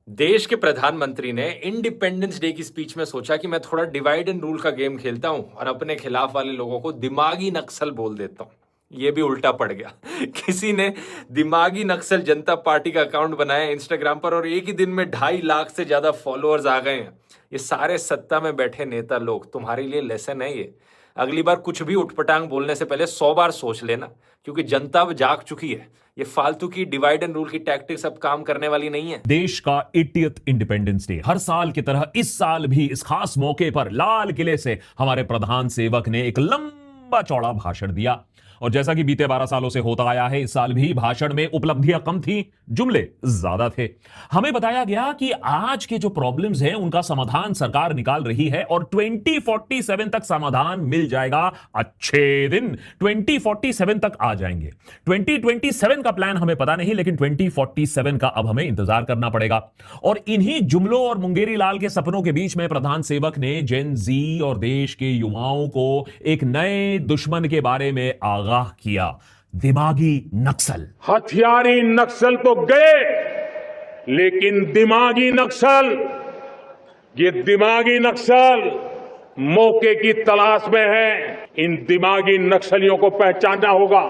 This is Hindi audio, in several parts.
देश के प्रधानमंत्री ने इंडिपेंडेंस डे की स्पीच में सोचा कि मैं थोड़ा डिवाइड एंड रूल का गेम खेलता हूं और अपने खिलाफ वाले लोगों को दिमागी नक्सल बोल देता हूं। ये भी उल्टा पड़ गया। किसी ने दिमागी नक्सल जनता पार्टी का अकाउंट बनाया इंस्टाग्राम पर और एक ही दिन में 2.5 लाख से ज्यादा फॉलोअर्स आ गए हैं। ये सारे सत्ता में बैठे नेता लोग, तुम्हारे लिए लेसन है ये। अगली बार कुछ भी उठपटांग बोलने से पहले 100 बार सोच लेना, क्योंकि जनता अब जाग चुकी है। ये फालतू की डिवाइड एंड रूल की टैक्टिक्स अब काम करने वाली नहीं है। देश का 80th इंडिपेंडेंस डे, हर साल की तरह इस साल भी इस खास मौके पर लाल किले से हमारे प्रधान सेवक ने एक लंबा चौड़ा भाषण दिया। और जैसा कि बीते 12 सालों से होता आया है, इस साल भी भाषण में उपलब्धियां कम थी, जुमले ज्यादा थे। हमें बताया गया कि आज के जो प्रॉब्लम्स हैं उनका समाधान सरकार निकाल रही है और 2047 तक समाधान मिल जाएगा। अच्छे दिन 2047 तक आ जाएंगे। 2027 का प्लान हमें पता नहीं, लेकिन 2047 का अब हमें इंतजार करना पड़ेगा। और इन्हीं जुमलों और मुंगेरी लाल के सपनों के बीच में प्रधान सेवक ने जेन जी और देश के युवाओं को एक नए दुश्मन के बारे में आगाह किया, दिमागी नक्सल। हथियारी नक्सल तो गए, लेकिन दिमागी नक्सल, ये दिमागी नक्सल मौके की तलाश में है। इन दिमागी नक्सलियों को पहचानना होगा,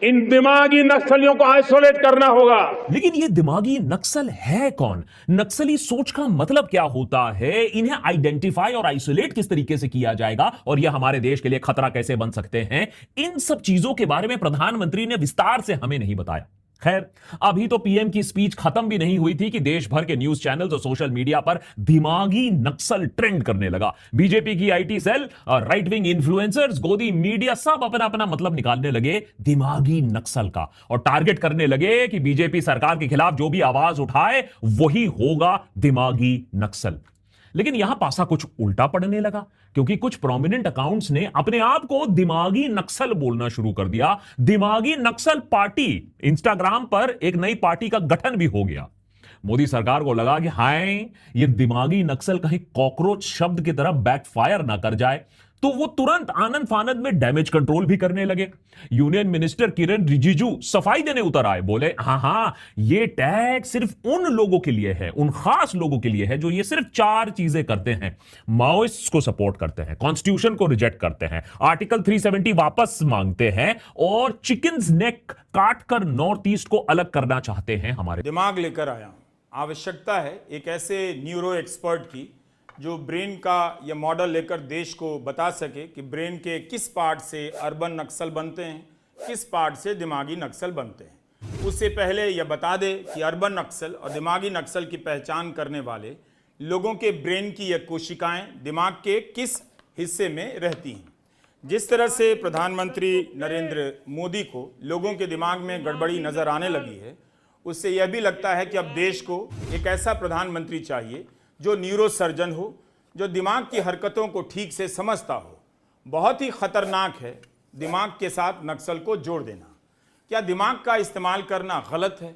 इन दिमागी नक्सलियों को आइसोलेट करना होगा। लेकिन ये दिमागी नक्सल है कौन? नक्सली सोच का मतलब क्या होता है? इन्हें आइडेंटिफाई और आइसोलेट किस तरीके से किया जाएगा और यह हमारे देश के लिए खतरा कैसे बन सकते हैं? इन सब चीजों के बारे में प्रधानमंत्री ने विस्तार से हमें नहीं बताया। खैर, अभी तो पीएम की स्पीच खत्म भी नहीं हुई थी कि देश भर के न्यूज चैनल्स और सोशल मीडिया पर दिमागी नक्सल ट्रेंड करने लगा। बीजेपी की आईटी सेल और राइट विंग इन्फ्लुएंसर्स, गोदी मीडिया सब अपना अपना मतलब निकालने लगे दिमागी नक्सल का और टारगेट करने लगे कि बीजेपी सरकार के खिलाफ जो भी आवाज उठाए वही होगा दिमागी नक्सल। लेकिन यहां पासा कुछ उल्टा पड़ने लगा, क्योंकि कुछ प्रोमिनेंट अकाउंट्स ने अपने आप को दिमागी नक्सल बोलना शुरू कर दिया। दिमागी नक्सल पार्टी, इंस्टाग्राम पर एक नई पार्टी का गठन भी हो गया। मोदी सरकार को लगा कि हाय, ये दिमागी नक्सल कहीं कॉकरोच शब्द की तरह बैकफायर ना कर जाए, तो वो तुरंत आनंद फानंद में डैमेज कंट्रोल भी करने लगे। यूनियन मिनिस्टर किरण रिजिजू सफाई देने उतर आए, बोले हाँ, ये टैग सिर्फ उन लोगों के लिए है, उन खास लोगों के लिए है जो ये सिर्फ 4 चीजें करते हैं। माओइस्ट को सपोर्ट करते हैं, कॉन्स्टिट्यूशन को रिजेक्ट करते हैं, आर्टिकल 370 वापस मांगते हैं और चिकन्स नेक काटकर नॉर्थ ईस्ट को अलग करना चाहते हैं। हमारे दिमाग लेकर आया हूं। आवश्यकता है एक ऐसे न्यूरो एक्सपर्ट की जो ब्रेन का यह मॉडल लेकर देश को बता सके कि ब्रेन के किस पार्ट से अर्बन नक्सल बनते हैं, किस पार्ट से दिमागी नक्सल बनते हैं। उससे पहले यह बता दे कि अर्बन नक्सल और दिमागी नक्सल की पहचान करने वाले लोगों के ब्रेन की यह कोशिकाएं दिमाग के किस हिस्से में रहती हैं। जिस तरह से प्रधानमंत्री नरेंद्र मोदी को लोगों के दिमाग में गड़बड़ी नजर आने लगी है, उससे यह भी लगता है कि अब देश को एक ऐसा प्रधानमंत्री चाहिए जो न्यूरो सर्जन हो, जो दिमाग की हरकतों को ठीक से समझता हो। बहुत ही खतरनाक है दिमाग के साथ नक्सल को जोड़ देना। क्या दिमाग का इस्तेमाल करना गलत है?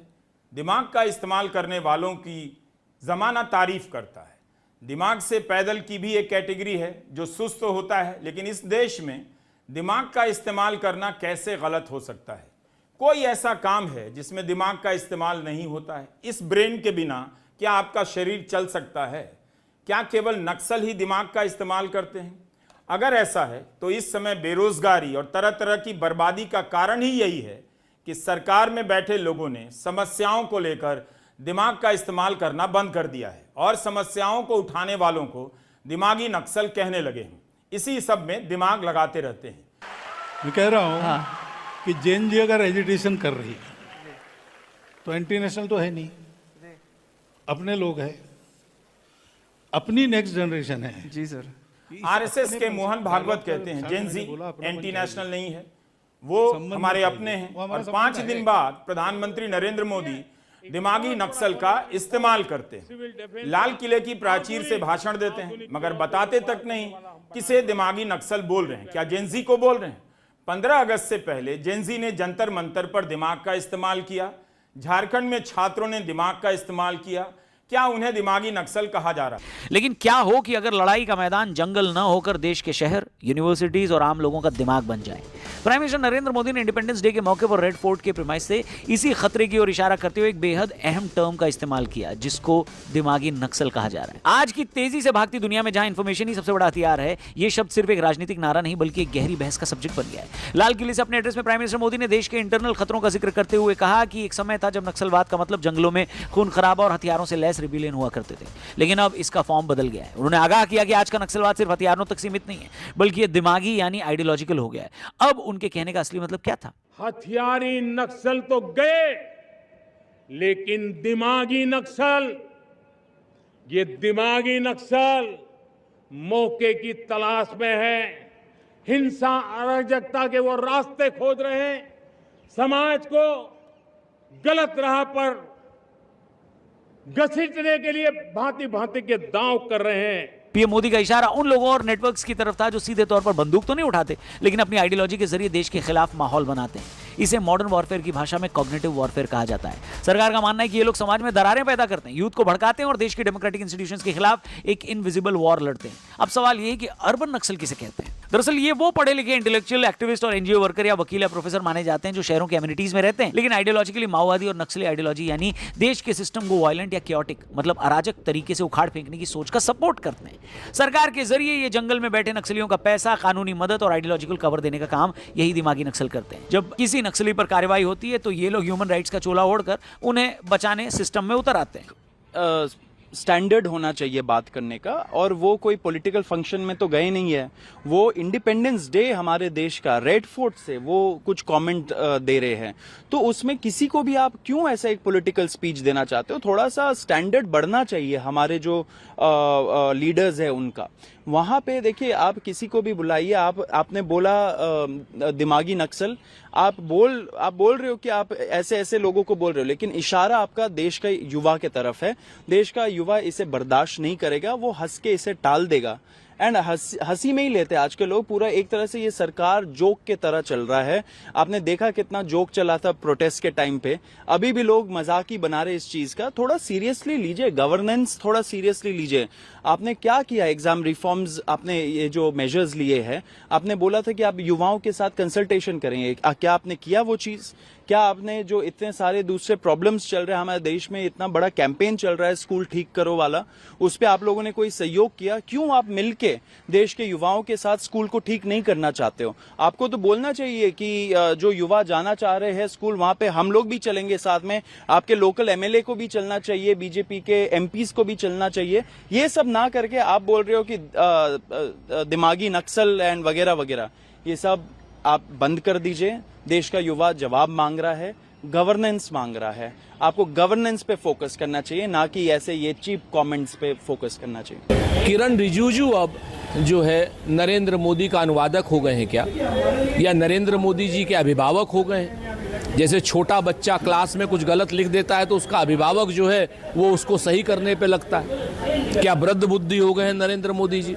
दिमाग का इस्तेमाल करने वालों की ज़माना तारीफ करता है। दिमाग से पैदल की भी एक कैटेगरी है जो सुस्त तो होता है, लेकिन इस देश में दिमाग का इस्तेमाल करना कैसे गलत हो सकता है? कोई ऐसा काम है जिसमें दिमाग का इस्तेमाल नहीं होता है? इस ब्रेन के बिना क्या आपका शरीर चल सकता है? क्या केवल नक्सल ही दिमाग का इस्तेमाल करते हैं? अगर ऐसा है तो इस समय बेरोजगारी और तरह तरह की बर्बादी का कारण ही यही है कि सरकार में बैठे लोगों ने समस्याओं को लेकर दिमाग का इस्तेमाल करना बंद कर दिया है और समस्याओं को उठाने वालों को दिमागी नक्सल कहने लगे हैं। इसी सब में दिमाग लगाते रहते हैं। मैं कह रहा हूँ कि जेन जी अगर एजिटेशन कर रही है तो एंटी नेशनल तो है नहीं, अपने लोग हैं, अपनी नेक्स्ट जनरेशन है। जी सर। आरएसएस के मोहन भागवत कहते हैं जेन जी एंटी नेशनल नहीं है, वो हमारे अपने हैं। और 5 दिन बाद प्रधानमंत्री नरेंद्र मोदी दिमागी नक्सल का इस्तेमाल करते हैं, लाल किले की प्राचीर से भाषण देते हैं, मगर बताते तक नहीं किसे दिमागी नक्सल बोल रहे हैं। क्या जेन जी को बोल रहे हैं? 15 अगस्त से पहले जेन जी ने जंतर मंतर पर दिमाग का इस्तेमाल किया, झारखंड में छात्रों ने दिमाग का इस्तेमाल किया। क्या उन्हें दिमागी नक्सल कहा जा रहा है? लेकिन क्या हो कि अगर लड़ाई का मैदान जंगल न होकर देश के शहर, यूनिवर्सिटीज और आम लोगों का दिमाग बन जाए? प्राइम मिनिस्टर नरेंद्र मोदी ने इंडिपेंडेंस डे के मौके पर रेड फोर्ट के प्रीमाइस से इसी खतरे की ओर इशारा करते हुए एक बेहद अहम टर्म का इस्तेमाल किया, जिसको दिमागी नक्सल कहा जा रहा है। आज की तेजी से भागती दुनिया में जहां इंफॉर्मेशन ही सबसे बड़ा हथियार है, यह शब्द सिर्फ एक राजनीतिक नारा नहीं बल्कि एक गहरी बहस का सब्जेक्ट बन गया है। लाल किले से अपने एड्रेस में प्राइम मिनिस्टर मोदी ने देश के इंटरनल खतरों का जिक्र करते हुए कहा कि एक समय था जब नक्सलवाद का मतलब जंगलों में खून खराबा और हथियारों से लैस रिबेलियन हुआ करते थे, लेकिन अब इसका फॉर्म बदल गया है। उन्होंने आगाह किया कि आज का नक्सलवाद सिर्फ हथियारों तक सीमित नहीं है, बल्कि यह दिमागी यानी आइडियोलॉजिकल हो गया है। अब उनके कहने का असली मतलब क्या था? हथियारी नक्सल तो गए, लेकिन दिमागी नक्सल, ये दिमागी नक्सल मौके की तलाश में है, हिंसा अराजकता के वो रास्ते खोज रहे हैं, समाज को गलत राह पर घसीटने के लिए भांति भांति के दांव कर रहे हैं। पीएम मोदी का इशारा उन लोगों और नेटवर्क्स की तरफ था जो सीधे तौर पर बंदूक तो नहीं उठाते, लेकिन अपनी आइडियोलॉजी के जरिए देश के खिलाफ माहौल बनाते हैं। इसे मॉडर्न वॉरफेयर की भाषा में कॉग्निटिव वॉरफेयर कहा जाता है। सरकार का मानना है कि ये लोग समाज में दरारें पैदा करते हैं, यूथ को भड़काते हैं और देश की डेमोक्रेटिक इंस्टीट्यूशंस के खिलाफ एक इनविजिबल वॉर लड़ते हैं। अब सवाल ये है कि अर्बन नक्सल किसे कहते हैं? दरअसल ये वो पढ़े लिखे इंटेलेक्चुअल एक्टिविस्ट और एनजीओ वर्कर या वकील या प्रोफेसर माने जाते हैं जो शहरों के एमिनिटीज में रहते हैं, लेकिन आइडियोलॉजिकली माओवादी और नक्सली आइडियोलॉजी यानी देश के सिस्टम को वायलेंट या क्योटिक मतलब अराजक तरीके से उखाड़ फेंकने की सोच का सपोर्ट करते हैं। सरकार के जरिए ये जंगल में बैठे नक्सलियों का पैसा, कानूनी मदद और आइडियोलॉजिकल कवर देने का काम यही दिमागी नक्सल करते हैं। जब किसी नक्सली पर कार्रवाई होती है तो ये लोग ह्यूमन राइट्स का चोला ओढ़कर उन्हें बचाने सिस्टम में उतर आते हैं। स्टैंडर्ड होना चाहिए बात करने का, और वो कोई पॉलिटिकल फंक्शन में तो गए नहीं है। वो इंडिपेंडेंस डे हमारे देश का रेड फोर्ट से वो कुछ कमेंट दे रहे हैं, तो उसमें किसी को भी आप क्यों ऐसा एक पॉलिटिकल स्पीच देना चाहते हो? थोड़ा सा स्टैंडर्ड बढ़ना चाहिए हमारे जो लीडर्स है उनका। वहां पे देखिए, आप किसी को भी बुलाइए, आपने बोला दिमागी नक्सल, आप बोल रहे हो कि आप ऐसे ऐसे लोगों को बोल रहे हो, लेकिन इशारा आपका देश का युवा के तरफ है। देश का युवा इसे बर्दाश्त नहीं करेगा, वो हंस के इसे टाल देगा। एंड हंसी में ही लेते हैं आज के लोग। पूरा एक तरह से ये सरकार जोक के तरह चल रहा है। आपने देखा कितना जोक चला था प्रोटेस्ट के टाइम पे, अभी भी लोग मजाक ही बना रहे इस चीज का। थोड़ा सीरियसली लीजिए, गवर्नेंस थोड़ा सीरियसली लीजिए। आपने क्या किया? एग्जाम रिफॉर्म्स, आपने ये जो मेजर्स लिए हैं, आपने बोला था कि आप युवाओं के साथ कंसल्टेशन करेंगे, क्या आपने किया वो चीज? क्या आपने जो इतने सारे दूसरे प्रॉब्लम्स चल रहे हैं हमारे देश में, इतना बड़ा कैंपेन चल रहा है स्कूल ठीक करो वाला, उस पे आप लोगों ने कोई सहयोग किया? क्यों आप मिलके देश के युवाओं के साथ स्कूल को ठीक नहीं करना चाहते हो? आपको तो बोलना चाहिए कि जो युवा जाना चाह रहे हैं स्कूल, वहां पे हम लोग भी चलेंगे साथ में। आपके लोकल एमएलए को भी चलना चाहिए, बीजेपी के एमपीज को भी चलना चाहिए। ये सब ना करके आप बोल रहे हो कि दिमागी नक्सल एंड वगैरह वगैरह, ये सब आप बंद कर दीजिए। देश का युवा जवाब मांग रहा है, गवर्नेंस मांग रहा है। आपको गवर्नेंस पे फोकस करना चाहिए, ना कि ऐसे ये चीप कमेंट्स पे फोकस करना चाहिए। किरण रिजिजू अब जो है नरेंद्र मोदी का अनुवादक हो गए हैं क्या, या नरेंद्र मोदी जी के अभिभावक हो गए हैं? जैसे छोटा बच्चा क्लास में कुछ गलत लिख देता है तो उसका अभिभावक जो है वो उसको सही करने पे लगता है। क्या वृद्ध बुद्धि हो गए हैं नरेंद्र मोदी जी?